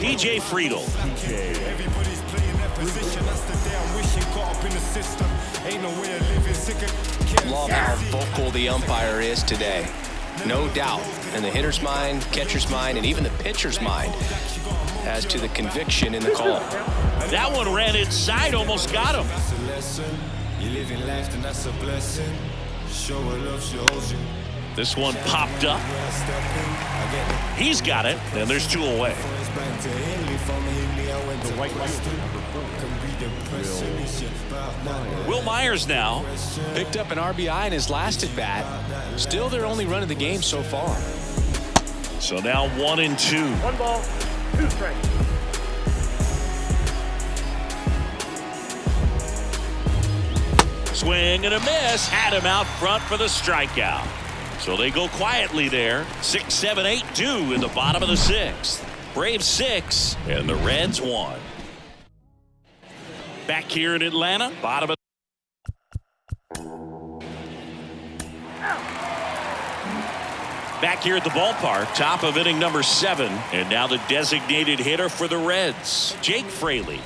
PJ Friedel. Everybody's playing their position. That's the day I'm wishing. Caught up in the system. Ain't no way of living. Sick of Love how vocal the umpire is today. No doubt in the hitter's mind, catcher's mind, and even the pitcher's mind as to the conviction in the call. That one ran inside, almost got him. That's a lesson. You live in life, and that's a blessing. Show her love, she holds you. This one popped up. He's got it, and there's two away. Will Myers now Picked up an RBI in his last at bat. Still their only run of the game so far. So now 1-2. 1 ball, 2 strikes. Swing and a miss. Had him out front for the strikeout. So they go quietly there. 6, 7, 8, 2 in the bottom of the 6th. Braves 6 and the Reds 1. Back here in Atlanta, bottom of back here at the ballpark, top of inning number 7, and now the designated hitter for the Reds, Jake Fraley.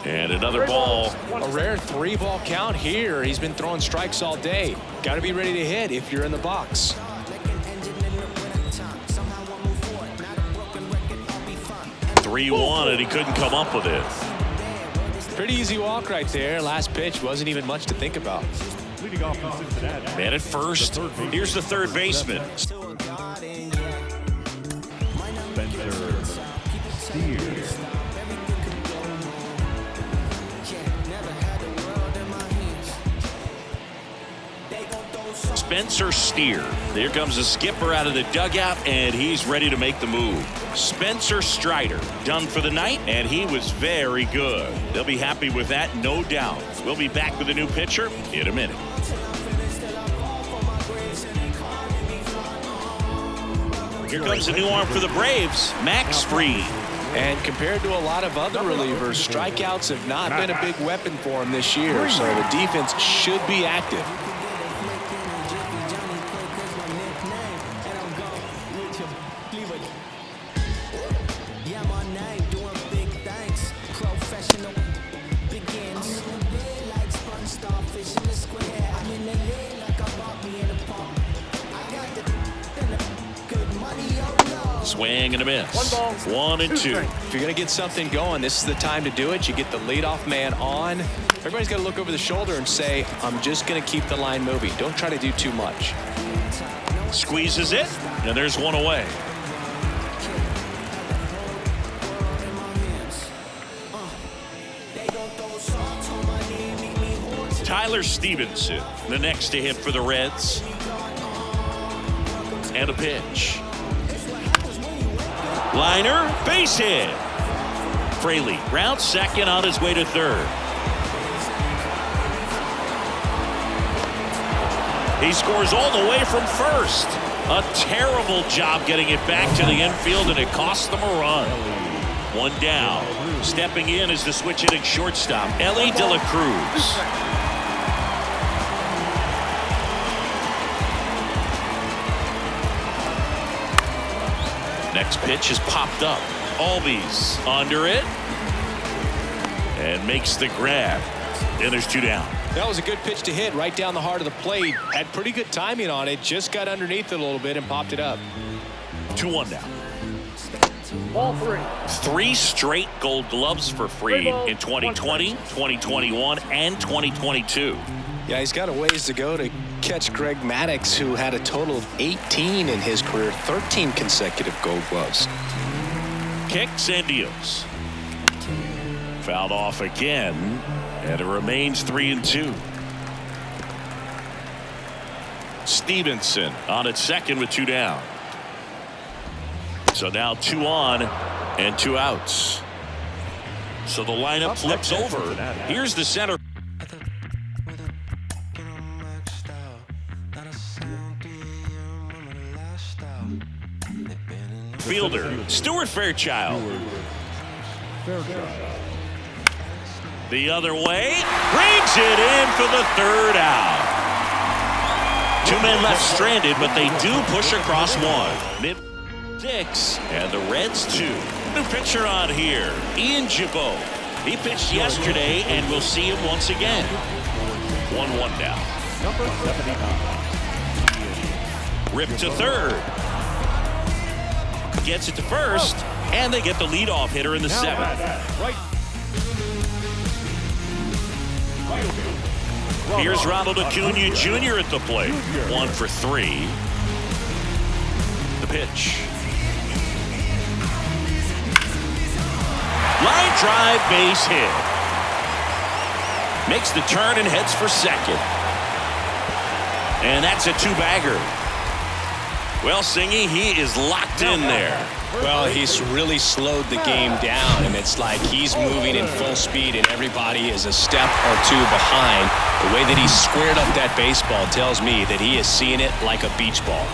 And another ball. A rare 3-ball count here. He's been throwing strikes all day. Got to be ready to hit if you're in the box. 3-1, and he couldn't come up with it. Pretty easy walk right there. Last pitch wasn't even much to think about. Leading off from Cincinnati. Man at first. Here's the third baseman. Spencer Steer. There comes the skipper out of the dugout, and he's ready to make the move. Spencer Strider done for the night, and he was very good. They'll be happy with that, no doubt. We'll be back with a new pitcher in a minute. Here comes a new arm for the Braves, Max Fried. And compared to a lot of other relievers, strikeouts have not been a big weapon for him this year, so the defense should be active. Swing and a miss. 1 ball, 1 and 2. If you're going to get something going, this is the time to do it. You get the leadoff man on. Everybody's got to look over the shoulder and say, I'm just going to keep the line moving. Don't try to do too much. Squeezes it, and there's one away. Tyler Stevenson, the next to hit for the Reds. And a pitch. Liner, base hit. Fraley rounds second on his way to third. He scores all the way from first. A terrible job getting it back to the infield, and it cost them a run. 1 down. Stepping in is the switch hitting shortstop, Ellie De La Cruz. Next pitch is popped up. Albies under it. And makes the grab. And there's 2 down. That was a good pitch to hit right down the heart of the plate. Had pretty good timing on it. Just got underneath it a little bit and popped it up. 2-1 now. Ball 3. 3 straight gold gloves for Fried in 2020, 2021, and 2022. Yeah, he's got a ways to go to catch Greg Maddux, who had a total of 18 in his career, 13 consecutive gold gloves. Kicks and deals. Fouled off again, and it remains 3-2. Stevenson on at second with 2 down. So now 2 on and 2 outs. So the lineup flips over. Here's the center. Fielder, Stuart Fairchild. The other way, brings it in for the 3rd out. 2 men left stranded, but they do push across 1. Mid 6, and the Reds 2. New pitcher on here, Ian Gibaut. He pitched yesterday, and we'll see him once again. 1-1 now. Number 79. Rip to third. Gets it to first, and they get the leadoff hitter in the seventh. Right. Here's Ronald Acuna Jr. at the plate. 1 for 3. The pitch. Line drive, base hit. Makes the turn and heads for second. And that's a two-bagger. Well, Singy, he is locked in there. Well, he's really slowed the game down, and it's like he's moving in full speed, and everybody is a step or two behind. The way that he squared up that baseball tells me that he is seeing it like a beach ball.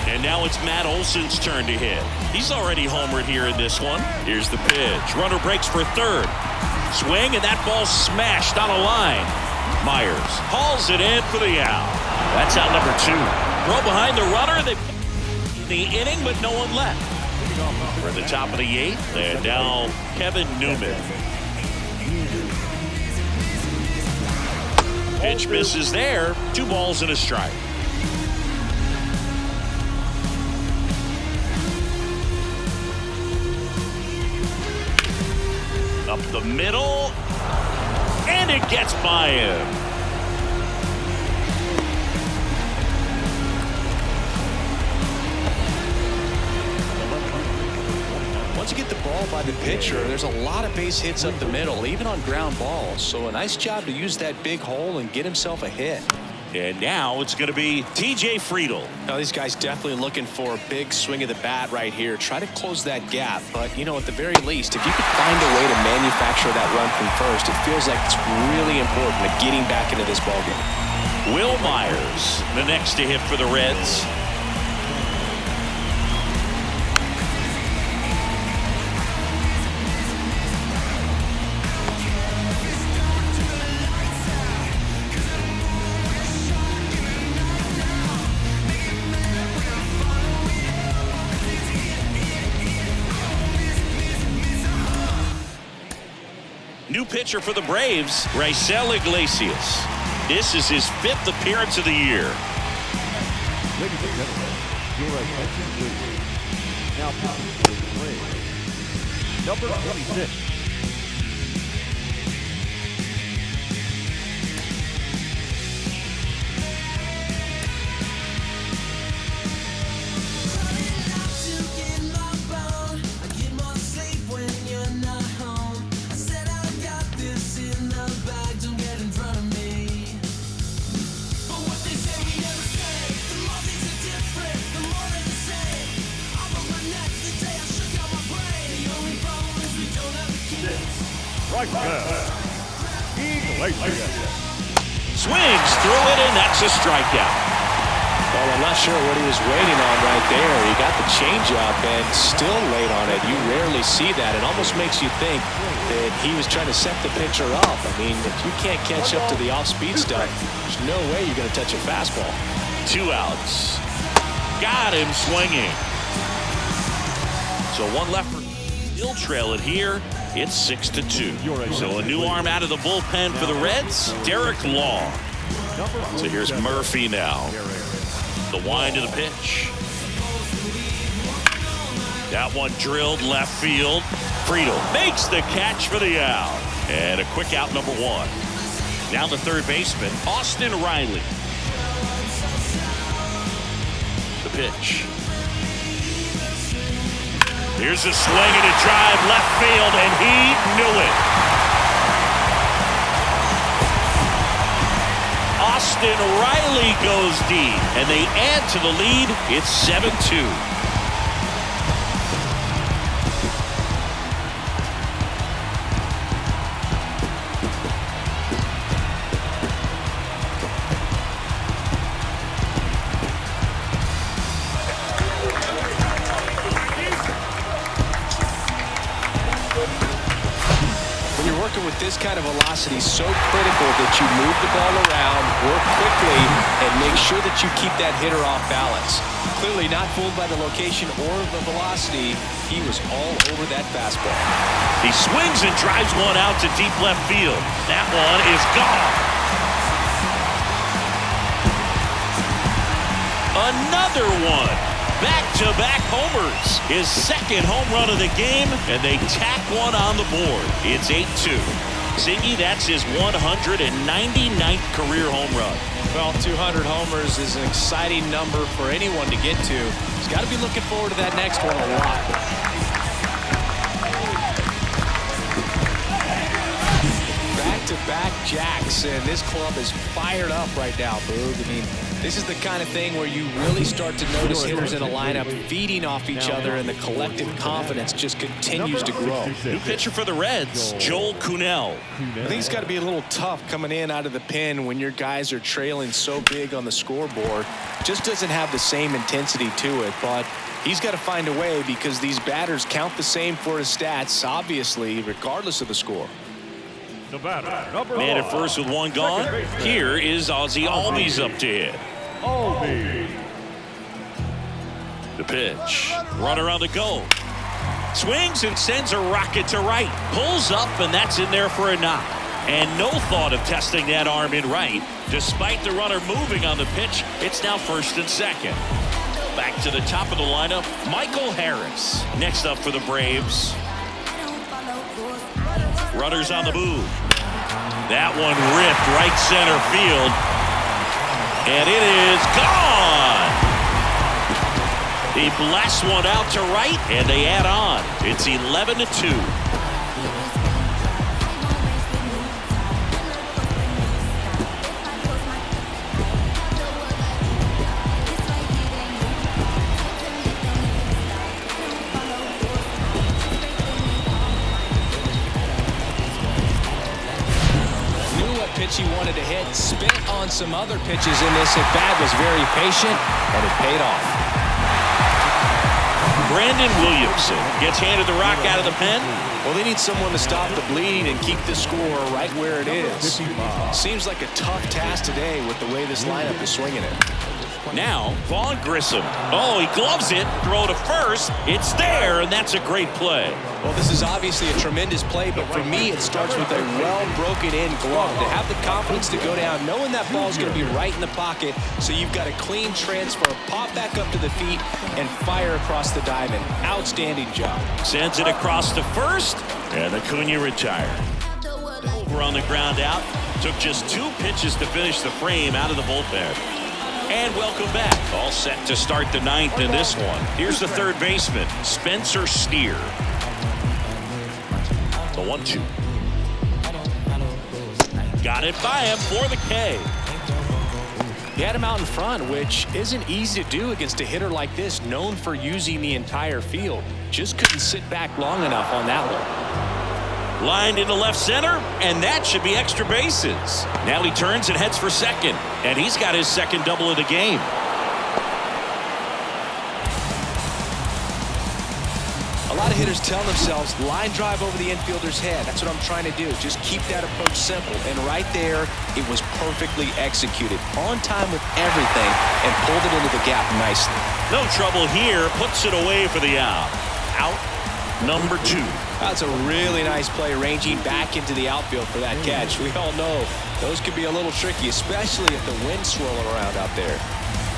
And now it's Matt Olson's turn to hit. He's already homered here in this one. Here's the pitch. Runner breaks for third. Swing, and that ball smashed on a line. Myers hauls it in for the out. That's out number 2. Throw behind the runner. They the inning, but no one left. We're at the top of the 8th, and now Kevin Newman. Pitch misses there. 2 balls and a strike. Up the middle, and it gets by him. Once you get the ball by the pitcher, there's a lot of base hits up the middle, even on ground balls. So a nice job to use that big hole and get himself a hit. And now it's going to be TJ Friedl. Now these guys definitely looking for a big swing of the bat right here. Try to close that gap. But, you know, at the very least, if you could find a way to manufacture that run from first, it feels like it's really important to getting back into this ballgame. Will Myers, the next to hit for the Reds. New pitcher for the Braves, Raisel Iglesias. This is his 5th appearance of the year. Ladies and gentlemen, your attention please. Now pitching for the Braves, number 26. Right there. Iglesias. Swings through it, and that's a strikeout. Well, I'm not sure what he was waiting on right there. He got the changeup and still late on it. You rarely see that. It almost makes you think that he was trying to set the pitcher up. I mean, if you can't catch up to the off-speed stuff, there's no way you're going to touch a fastball. 2 outs. Got him swinging. So 1 left for He'll trail it here. It's 6-2. So a new arm out of the bullpen for the Reds, Derek Long. So here's Murphy now. The wind of the pitch. That one drilled left field. Friedl makes the catch for the out. And a quick out, number 1. Now the third baseman, Austin Riley. The pitch. Here's a swing and a drive left field, and he knew it. Austin Riley goes deep, and they add to the lead. It's 7-2. When you're working with this kind of velocity, so critical that you move the ball around, work quickly, and make sure that you keep that hitter off balance. Clearly not fooled by the location or the velocity. He was all over that fastball. He swings and drives one out to deep left field. That one is gone. Another one. Back-to-back homers. His second home run of the game, and they tack one on the board. It's 8-2. Zingy, that's his 199th career home run. Well, 200 homers is an exciting number for anyone to get to. He's got to be looking forward to that next one a lot. Back-to-back jacks, and this club is fired up right now, Boog. I mean, this is the kind of thing where you really start to notice hitters in a lineup feeding off each other, and the collective confidence just continues to grow. New pitcher for the Reds, Joel Kuhnel. I think it's got to be a little tough coming in out of the pen when your guys are trailing so big on the scoreboard. Just doesn't have the same intensity to it, but he's got to find a way because these batters count the same for his stats, obviously, regardless of the score. Man at first with one gone. Here is Ozzie Albies up to hit. The pitch. Runner on the go. Swings and sends a rocket to right. Pulls up, and that's in there for a knock. And no thought of testing that arm in right. Despite the runner moving on the pitch, it's now first and second. Back to the top of the lineup, Michael Harris. Next up for the Braves. Runners on the move. That one ripped right center field. And it is gone. He blasts one out to right, and they add on. It's 11-2. Pitch he wanted to hit, spit on some other pitches in this at bat, was very patient, and it paid off. Brandon Williamson gets handed the rock out of the pen. Well, they need someone to stop the bleeding and keep the score right where it is. Seems like a tough task today with the way this lineup is swinging it. Now, Vaughn Grissom. Oh, he gloves it. Throw to first. It's there, and that's a great play. Well, this is obviously a tremendous play, but for me, it starts with a well-broken-in glove. To have the confidence to go down, knowing that ball is going to be right in the pocket, so you've got a clean transfer, pop back up to the feet, and fire across the diamond. Outstanding job. Sends it across to first, and Acuna retired. Over on the ground out. Took just 2 pitches to finish the frame out of the bullpen. And welcome back. All set to start the 9th in this one. Here's the third baseman, Spencer Steer. The 1-2. Got it by him for the K. He had him out in front, which isn't easy to do against a hitter like this, known for using the entire field. Just couldn't sit back long enough on that one. Lined into left center, and that should be extra bases. Now he turns and heads for second, and he's got his second double of the game. A lot of hitters tell themselves, line drive over the infielder's head. That's what I'm trying to do. Just keep that approach simple. And right there, it was perfectly executed. On time with everything, and pulled it into the gap nicely. No trouble here. Puts it away for the out. Out number 2. That's a really nice play, ranging back into the outfield for that catch. We all know those could be a little tricky, especially if the wind's swirling around out there.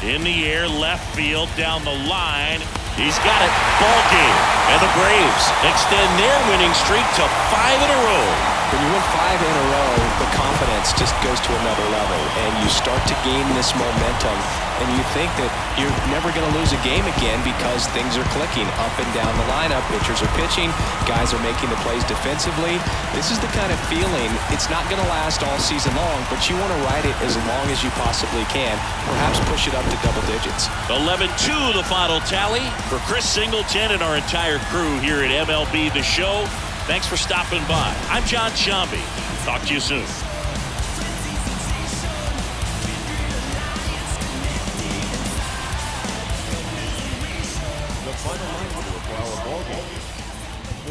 In the air, left field, down the line. He's got it. Ball game. And the Braves extend their winning streak to 5 in a row. When you win 5 in a row, the confidence just goes to another level, and you start to gain this momentum, and you think that you're never going to lose a game again because things are clicking up and down the lineup. Pitchers are pitching. Guys are making the plays defensively. This is the kind of feeling, it's not going to last all season long, but you want to ride it as long as you possibly can. Perhaps push it up to double digits. 11-2 the final tally. For Chris Singleton and our entire crew here at MLB The Show, thanks for stopping by. I'm John Shambi. Talk to you soon. The final line for our ball game.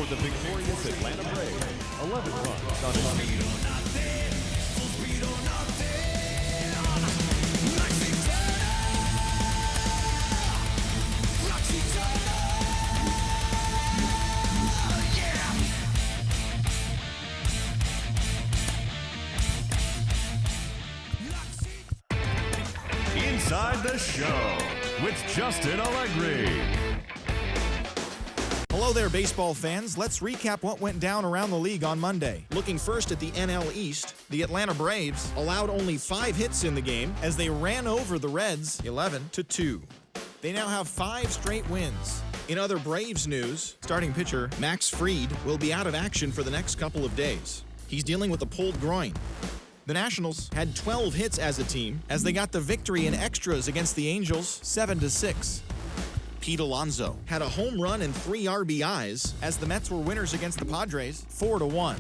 for the victorious Atlanta Braves. 11 runs on his team. Inside the Show with Justin Allegri. Hello there, baseball fans. Let's recap what went down around the league on Monday. Looking first at the NL East, the Atlanta Braves allowed only 5 hits in the game as they ran over the Reds 11-2. They now have 5 straight wins. In other Braves news, starting pitcher Max Fried will be out of action for the next couple of days. He's dealing with a pulled groin. The Nationals had 12 hits as a team as they got the victory in extras against the Angels 7-6. Pete Alonso had a home run and 3 RBIs as the Mets were winners against the Padres 4-1.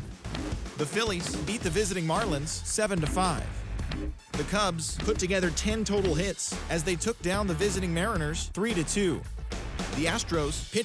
The Phillies beat the visiting Marlins 7-5. The Cubs put together 10 total hits as they took down the visiting Mariners 3-2. The Astros pitched